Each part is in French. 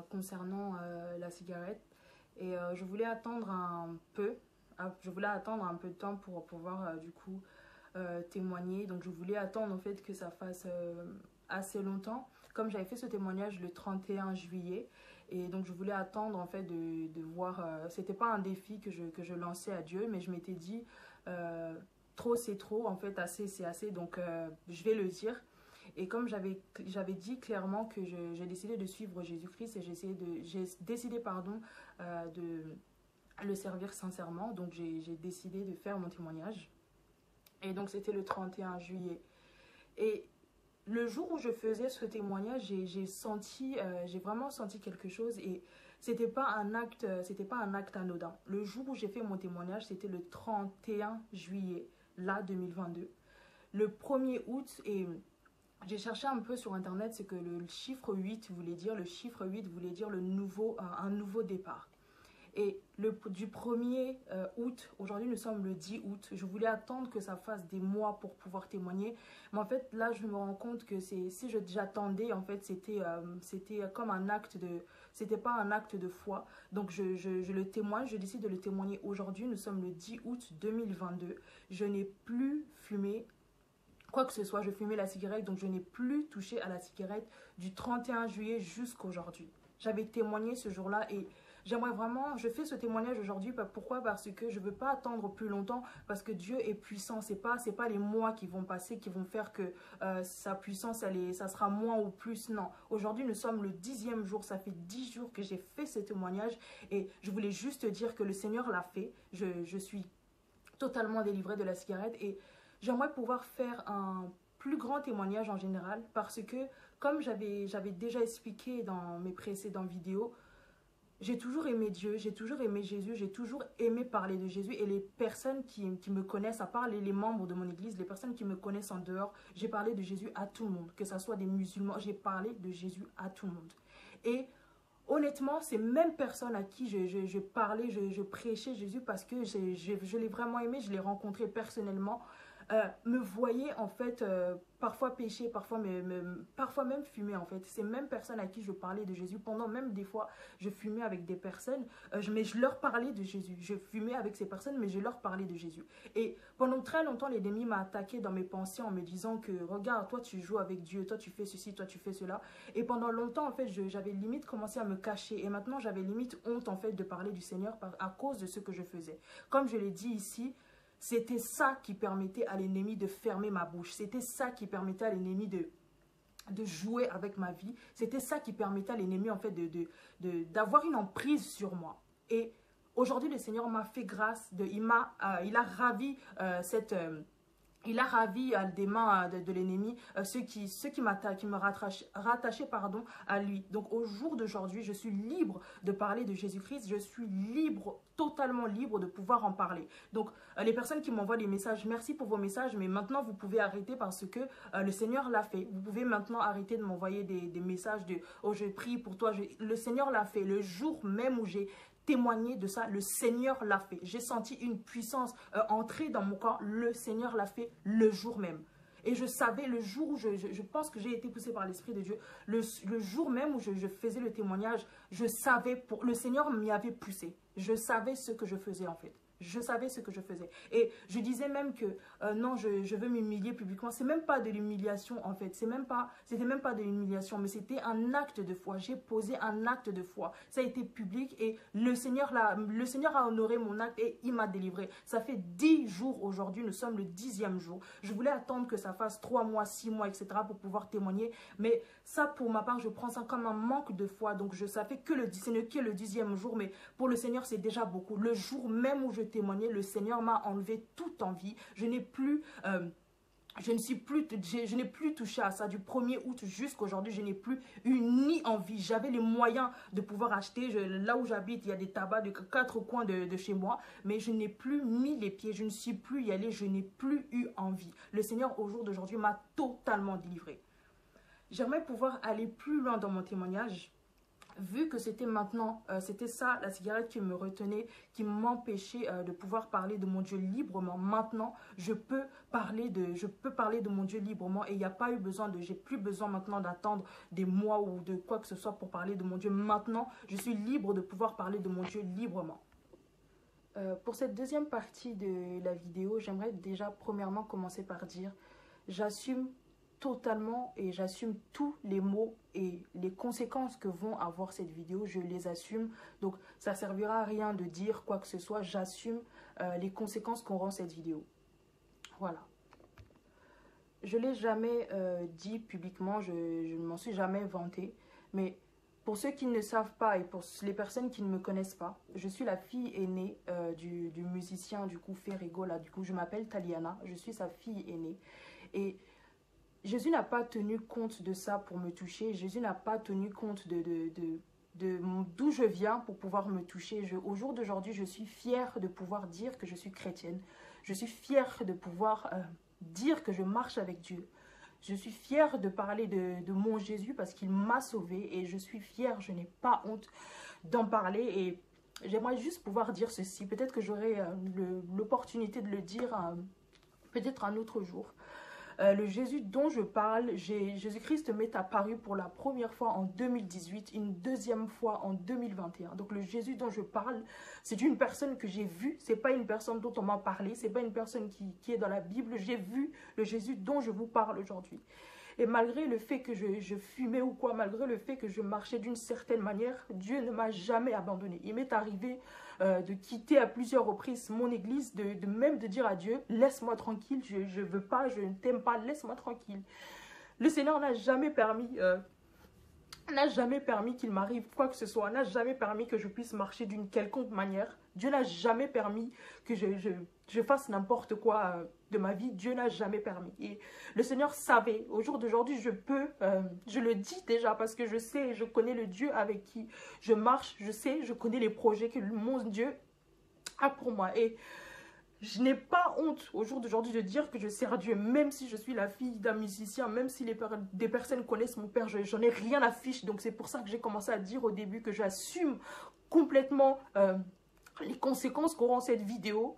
concernant la cigarette. Et je voulais attendre un peu, de temps pour pouvoir du coup témoigner. Donc je voulais attendre en fait que ça fasse assez longtemps. Comme j'avais fait ce témoignage le 31 juillet, et donc je voulais attendre en fait de voir, c'était pas un défi que je lançais à Dieu, mais je m'étais dit trop c'est trop, en fait assez c'est assez, donc je vais le dire. Et comme j'avais dit clairement que j'ai décidé de suivre Jésus-Christ et j'ai décidé pardon, de le servir sincèrement, donc j'ai décidé de faire mon témoignage. Et donc c'était le 31 juillet. Et le jour où je faisais ce témoignage, j'ai vraiment senti quelque chose, et c'était pas un acte anodin. Le jour où j'ai fait mon témoignage, c'était le 31 juillet, là 2022. Le 1er août, et j'ai cherché un peu sur internet ce que le chiffre 8 voulait dire. Le chiffre 8 voulait dire un nouveau départ. Et du 1er août, aujourd'hui nous sommes le 10 août, je voulais attendre que ça fasse des mois pour pouvoir témoigner. Mais en fait, là, je me rends compte que si j'attendais, en fait, c'était comme un acte de... C'était pas un acte de foi. Donc, je le témoigne, je décide de le témoigner aujourd'hui. Nous sommes le 10 août 2022. Je n'ai plus fumé quoi que ce soit. Je fumais la cigarette, donc je n'ai plus touché à la cigarette du 31 juillet jusqu'à aujourd'hui. J'avais témoigné ce jour-là, et j'aimerais vraiment, je fais ce témoignage aujourd'hui. Pourquoi? Parce que je ne veux pas attendre plus longtemps, parce que Dieu est puissant. C'est pas les mois qui vont passer qui vont faire que sa puissance, ça sera moins ou plus. Non. Aujourd'hui, nous sommes le 10e jour. Ça fait 10 jours que j'ai fait ce témoignage, et je voulais juste dire que le Seigneur l'a fait. Je suis totalement délivrée de la cigarette, et j'aimerais pouvoir faire un plus grand témoignage en général, parce que, comme j'avais déjà expliqué dans mes précédentes vidéos, j'ai toujours aimé Dieu, j'ai toujours aimé Jésus, j'ai toujours aimé parler de Jésus, et les personnes qui me connaissent, à part les membres de mon église, les personnes qui me connaissent en dehors, j'ai parlé de Jésus à tout le monde, que ce soit des musulmans, j'ai parlé de Jésus à tout le monde. Et honnêtement, ces mêmes personnes à qui je parlais, je prêchais Jésus, parce que je l'ai vraiment aimé, je l'ai rencontré personnellement, me voyaient en fait parfois pécher, parfois même fumer en fait. Ces mêmes personnes à qui je parlais de Jésus, pendant même des fois je fumais avec des personnes, mais je leur parlais de Jésus. Je fumais avec ces personnes, mais je leur parlais de Jésus. Et pendant très longtemps, l'ennemi m'a attaqué dans mes pensées en me disant que regarde, toi tu joues avec Dieu, toi tu fais ceci, toi tu fais cela. Et pendant longtemps en fait, j'avais limite commencé à me cacher, et maintenant j'avais limite honte en fait de parler du Seigneur à cause de ce que je faisais. Comme je l'ai dit ici, c'était ça qui permettait à l'ennemi de fermer ma bouche. C'était ça qui permettait à l'ennemi de jouer avec ma vie. C'était ça qui permettait à l'ennemi en fait d'avoir une emprise sur moi. Et aujourd'hui, le Seigneur m'a fait grâce. Il a ravi il a ravi des mains de l'ennemi ceux qui me rattachaient pardon, à lui. Donc au jour d'aujourd'hui, je suis libre de parler de Jésus-Christ. Je suis libre, totalement libre de pouvoir en parler. Donc les personnes qui m'envoient des messages, merci pour vos messages, mais maintenant vous pouvez arrêter, parce que le Seigneur l'a fait. Vous pouvez maintenant arrêter de m'envoyer des messages de « Oh, je prie pour toi ». Le Seigneur l'a fait. Le jour même où j'ai témoigner de ça, le Seigneur l'a fait. J'ai senti une puissance entrer dans mon corps, le Seigneur l'a fait le jour même. Et je savais, le jour où je pense que j'ai été poussée par l'Esprit de Dieu, le jour même où je faisais le témoignage, je savais, le Seigneur m'y avait poussé. Je savais ce que je faisais en fait. Je savais ce que je faisais. Et je disais même que non, je veux m'humilier publiquement. C'est même pas de l'humiliation en fait. C'était même pas de l'humiliation, mais c'était un acte de foi. J'ai posé un acte de foi. Ça a été public, et le Seigneur a honoré mon acte, et il m'a délivré. Ça fait 10 jours aujourd'hui. Nous sommes le 10e jour. Je voulais attendre que ça fasse 3 mois, 6 mois, etc. pour pouvoir témoigner. Mais ça, pour ma part, je prends ça comme un manque de foi. Donc ça fait que le 10e jour. Mais pour le Seigneur, c'est déjà beaucoup. Le jour même où je témoigner, le Seigneur m'a enlevé toute envie. Je n'ai plus touché à ça. Du 1er août jusqu'à aujourd'hui, je n'ai plus eu ni envie. J'avais les moyens de pouvoir acheter. Là où j'habite, il y a des tabacs de 4 coins de chez moi, mais je n'ai plus mis les pieds. Je ne suis plus y allée. Je n'ai plus eu envie. Le Seigneur, au jour d'aujourd'hui, m'a totalement délivré. J'aimerais pouvoir aller plus loin dans mon témoignage, vu que c'était maintenant, c'était ça, la cigarette qui me retenait, qui m'empêchait de pouvoir parler de mon Dieu librement. Maintenant, je peux parler de mon Dieu librement et il n'y a pas eu besoin j'ai plus besoin maintenant d'attendre des mois ou de quoi que ce soit pour parler de mon Dieu. Maintenant, je suis libre de pouvoir parler de mon Dieu librement. Pour cette deuxième partie de la vidéo, j'aimerais déjà premièrement commencer par dire, j'assume totalement et j'assume tous les mots et les conséquences que vont avoir cette vidéo, je les assume. Donc ça servira à rien de dire quoi que ce soit, j'assume les conséquences qu'aura cette vidéo. Voilà. Je ne l'ai jamais dit publiquement, je ne m'en suis jamais vantée, mais pour ceux qui ne savent pas et pour les personnes qui ne me connaissent pas, je suis la fille aînée du musicien du coup Ferrigo, là, du coup je m'appelle Taliana, je suis sa fille aînée et Jésus n'a pas tenu compte de ça pour me toucher. Jésus n'a pas tenu compte d'où je viens pour pouvoir me toucher. Au jour d'aujourd'hui, je suis fière de pouvoir dire que je suis chrétienne. Je suis fière de pouvoir dire que je marche avec Dieu. Je suis fière de parler de mon Jésus parce qu'il m'a sauvée et je suis fière, je n'ai pas honte d'en parler et j'aimerais juste pouvoir dire ceci. Peut-être que j'aurai l'opportunité de le dire peut-être un autre jour. Le Jésus dont je parle, Jésus-Christ m'est apparu pour la première fois en 2018, une deuxième fois en 2021. Donc le Jésus dont je parle, c'est une personne que j'ai vue, c'est pas une personne dont on m'a parlé, c'est pas une personne qui est dans la Bible. J'ai vu le Jésus dont je vous parle aujourd'hui. Et malgré le fait que je fumais ou quoi, malgré le fait que je marchais d'une certaine manière, Dieu ne m'a jamais abandonné. Il m'est arrivé de quitter à plusieurs reprises mon église, même de dire à Dieu, laisse-moi tranquille, je veux pas, je ne t'aime pas, laisse-moi tranquille. Le Seigneur n'a jamais permis qu'il m'arrive quoi que ce soit, n'a jamais permis que je puisse marcher d'une quelconque manière. Dieu n'a jamais permis que je fasse n'importe quoi de ma vie. Dieu n'a jamais permis. Et le Seigneur savait. Au jour d'aujourd'hui, je le dis déjà parce que je sais, je connais le Dieu avec qui je marche. Je sais, je connais les projets que mon Dieu a pour moi. Et je n'ai pas honte au jour d'aujourd'hui de dire que je sers Dieu, même si je suis la fille d'un musicien, même si des personnes connaissent mon père, j'en ai rien à fiche. Donc c'est pour ça que j'ai commencé à dire au début que j'assume complètement les conséquences qu'auront cette vidéo.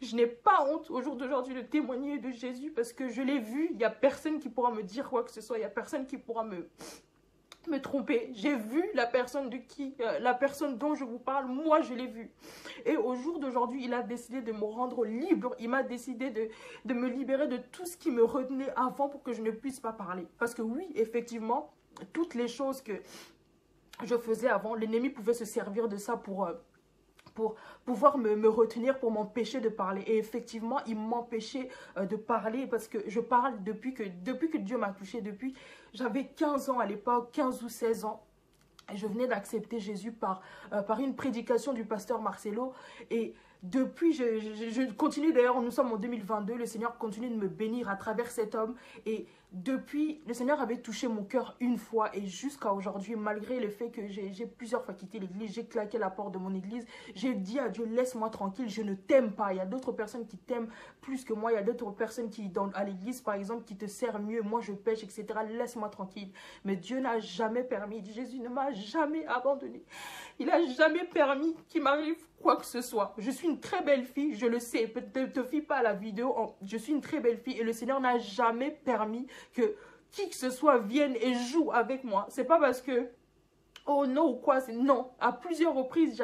Je n'ai pas honte au jour d'aujourd'hui de témoigner de Jésus parce que je l'ai vu. Il n'y a personne qui pourra me dire quoi que ce soit. Il n'y a personne qui pourra me tromper. J'ai vu la personne dont je vous parle, moi je l'ai vu. Et au jour d'aujourd'hui, il a décidé de me rendre libre. Il m'a décidé de me libérer de tout ce qui me retenait avant pour que je ne puisse pas parler. Parce que oui, effectivement, toutes les choses que je faisais avant, l'ennemi pouvait se servir de ça pour pouvoir me retenir, pour m'empêcher de parler. Et effectivement, il m'empêchait de parler parce que je parle depuis que Dieu m'a touchée. J'avais 15 ans à l'époque, 15 ou 16 ans. Et je venais d'accepter Jésus par une prédication du pasteur Marcelo. Et depuis, je continue d'ailleurs, nous sommes en 2022, le Seigneur continue de me bénir à travers cet homme. Et depuis, le Seigneur avait touché mon cœur une fois et jusqu'à aujourd'hui, malgré le fait que j'ai plusieurs fois quitté l'église, j'ai claqué la porte de mon église, j'ai dit à Dieu, laisse-moi tranquille, je ne t'aime pas. Il y a d'autres personnes qui t'aiment plus que moi, il y a d'autres personnes à l'église, par exemple, qui te servent mieux, moi je pêche, etc. Laisse-moi tranquille. Mais Dieu n'a jamais permis, Jésus ne m'a jamais abandonné. Il n'a jamais permis qu'il m'arrive quoi que ce soit. Je suis une très belle fille, je le sais, ne te fie pas à la vidéo, je suis une très belle fille et le Seigneur n'a jamais permis que qui que ce soit vienne et joue avec moi. C'est pas parce que oh non ou quoi, non. À plusieurs reprises,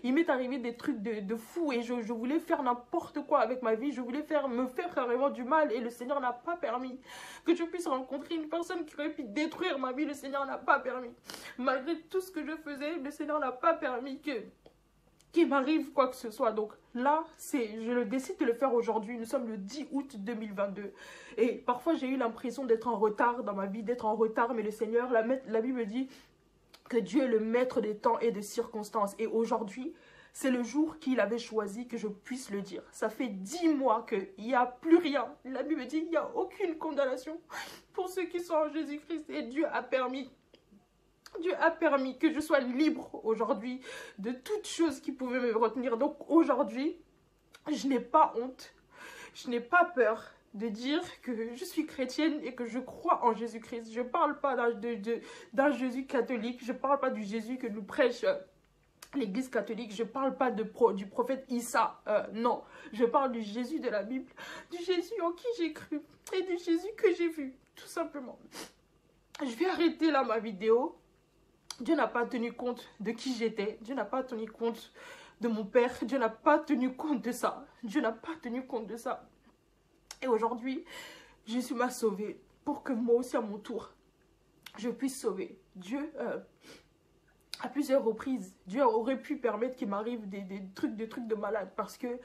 il m'est arrivé des trucs de fou et je voulais faire n'importe quoi avec ma vie. Je voulais me faire carrément du mal et le Seigneur n'a pas permis que je puisse rencontrer une personne qui aurait pu détruire ma vie. Le Seigneur n'a pas permis. Malgré tout ce que je faisais, le Seigneur n'a pas permis qu'il m'arrive quoi que ce soit. Donc là, je décide de le faire aujourd'hui. Nous sommes le 10 août 2022. Et parfois, j'ai eu l'impression d'être en retard dans ma vie, d'être en retard. Mais le Seigneur, la Bible dit que Dieu est le maître des temps et des circonstances. Et aujourd'hui, c'est le jour qu'il avait choisi que je puisse le dire. Ça fait 10 mois qu'il n'y a plus rien. La Bible dit qu'il n'y a aucune condamnation pour ceux qui sont en Jésus-Christ. Et Dieu a permis que je sois libre aujourd'hui de toute chose qui pouvait me retenir. Donc aujourd'hui, je n'ai pas honte, je n'ai pas peur de dire que je suis chrétienne et que je crois en Jésus-Christ. Je ne parle pas d'un Jésus catholique, je ne parle pas du Jésus que nous prêche l'Église catholique, je ne parle pas du prophète Issa, non. Je parle du Jésus de la Bible, du Jésus en qui j'ai cru et du Jésus que j'ai vu, tout simplement. Je vais arrêter là ma vidéo. Dieu n'a pas tenu compte de qui j'étais, Dieu n'a pas tenu compte de mon père, Dieu n'a pas tenu compte de ça. Dieu n'a pas tenu compte de ça. Et aujourd'hui, Jésus m'a sauvé pour que moi aussi à mon tour, je puisse sauver. Dieu, à plusieurs reprises, Dieu aurait pu permettre qu'il m'arrive des trucs de malade parce que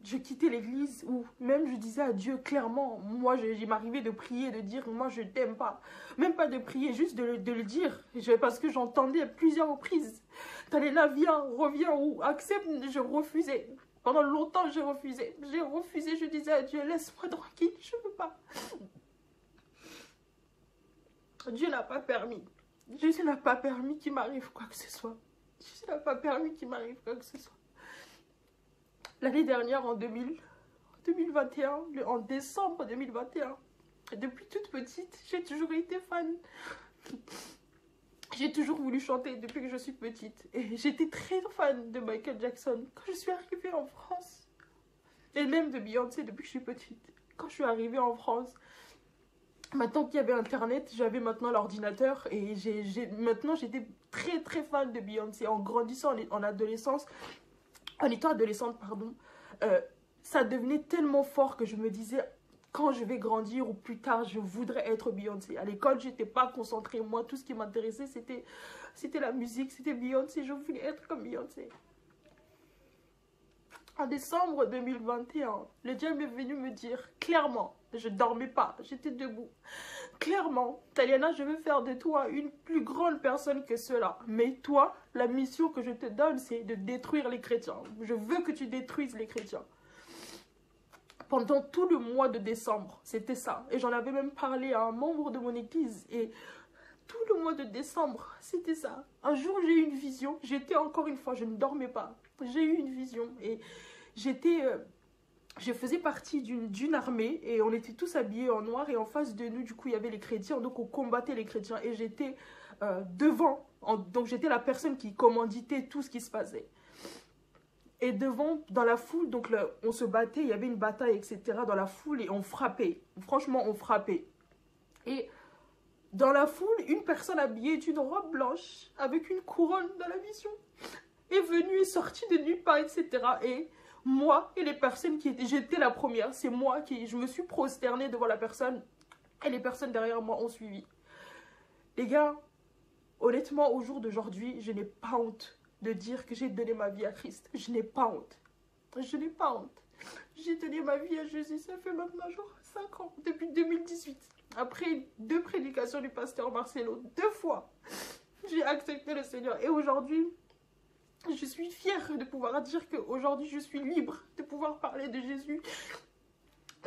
je quittais l'église où même je disais à Dieu clairement, moi il m'arrivait de prier, de dire moi je t'aime pas. Même pas de prier, juste de le dire parce que j'entendais à plusieurs reprises. Talena, viens, reviens ou accepte, je refusais. Pendant longtemps, j'ai refusé. J'ai refusé, je disais à Dieu, laisse-moi tranquille, je ne veux pas. Dieu n'a pas permis. Jésus n'a pas permis qu'il m'arrive quoi que ce soit. Jésus n'a pas permis qu'il m'arrive quoi que ce soit. L'année dernière, en 2021, en décembre 2021, depuis toute petite, j'ai toujours été fan. J'ai toujours voulu chanter depuis que je suis petite. Et j'étais très fan de Michael Jackson quand je suis arrivée en France. Et même de Beyoncé depuis que je suis petite. Quand je suis arrivée en France, maintenant qu'il y avait Internet, j'avais maintenant l'ordinateur. Et maintenant, j'étais très fan de Beyoncé. En grandissant en adolescence, en étant adolescente, pardon, ça devenait tellement fort que je me disais... Quand je vais grandir ou plus tard, je voudrais être Beyoncé. À l'école, je n'étais pas concentrée. Moi, tout ce qui m'intéressait, c'était la musique, c'était Beyoncé. Je voulais être comme Beyoncé. En décembre 2021, le Dieu m'est venu me dire clairement, je ne dormais pas, j'étais debout. Clairement, Taliana, je veux faire de toi une plus grande personne que cela. Mais toi, la mission que je te donne, c'est de détruire les chrétiens. Je veux que tu détruises les chrétiens. Pendant tout le mois de décembre, c'était ça. Et j'en avais même parlé à un membre de mon église. Et tout le mois de décembre, c'était ça. Un jour, j'ai eu une vision. J'étais encore une fois, je ne dormais pas. J'ai eu une vision. Et je faisais partie d'une armée. Et on était tous habillés en noir. Et en face de nous, du coup, il y avait les chrétiens. Donc, on combattait les chrétiens. Et j'étais devant. Donc, j'étais la personne qui commanditait tout ce qui se passait. Et devant, dans la foule, donc là, on se battait, il y avait une bataille, etc. dans la foule et on frappait. Franchement, on frappait. Et dans la foule, une personne habillée d'une robe blanche avec une couronne dans la vision est venue et sortie de nulle part, etc. Et moi et les personnes qui étaient... J'étais la première, c'est moi qui... Je me suis prosternée devant la personne et les personnes derrière moi ont suivi. Les gars, honnêtement, au jour d'aujourd'hui, je n'ai pas honte de dire que j'ai donné ma vie à Christ. Je n'ai pas honte. Je n'ai pas honte. J'ai donné ma vie à Jésus. Ça fait maintenant genre 5 ans. Depuis 2018. Après 2 prédications du pasteur Marcelo. 2 fois. J'ai accepté le Seigneur. Et aujourd'hui, je suis fière de pouvoir dire qu'aujourd'hui, je suis libre de pouvoir parler de Jésus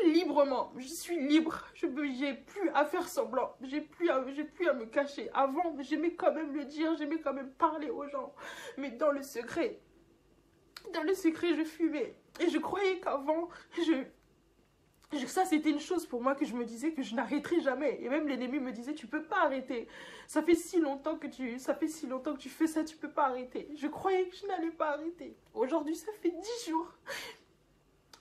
librement. Je suis libre. J'ai plus à faire semblant. J'ai plus à me cacher. Avant, j'aimais quand même le dire. J'aimais quand même parler aux gens. Mais dans le secret, je fumais. Et je croyais qu'avant, ça c'était une chose pour moi que je me disais que je n'arrêterais jamais. Et même l'ennemi me disait, tu peux pas arrêter. Ça fait si longtemps que tu fais ça, tu peux pas arrêter. Je croyais que je n'allais pas arrêter. Aujourd'hui, ça fait 10 jours.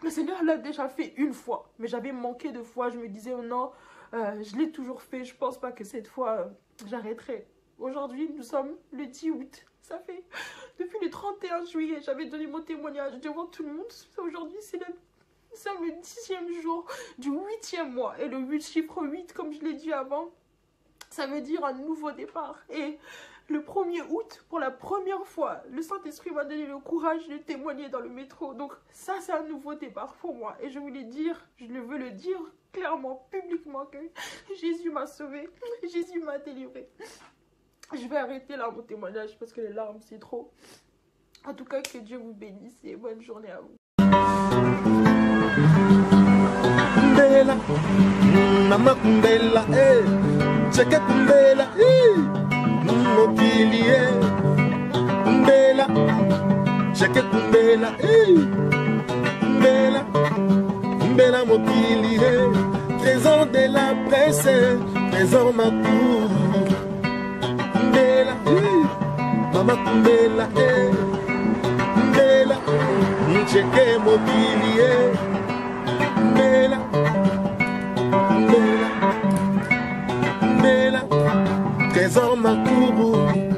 Le Seigneur l'a déjà fait une fois, mais j'avais manqué de foi. Je me disais, oh non, je l'ai toujours fait. Je pense pas que cette fois, j'arrêterai. Aujourd'hui, nous sommes le 10 août. Ça fait depuis le 31 juillet, j'avais donné mon témoignage devant tout le monde. Aujourd'hui, c'est le 10e jour du 8e mois. Et le chiffre 8, comme je l'ai dit avant, ça veut dire un nouveau départ. Et le 1er août, pour la première fois, le Saint-Esprit m'a donné le courage de témoigner dans le métro. Donc ça, c'est un nouveau départ pour moi. Et je veux le dire clairement, publiquement, que Jésus m'a sauvé, Jésus m'a délivré. Je vais arrêter là mon témoignage parce que les larmes, c'est trop. En tout cas, que Dieu vous bénisse et bonne journée à vous. Kumbela, mama kumbela, cheke kumbela, mokilie, kumbela, cheke kumbela, kumbela, kumbela. Mbela mokili, trésor de la presse, trésor Makourou. Mbela, Mama Mbela, Mbela, Ncheke mokili, Mbela, Mbela, Mbela, trésor Makourou.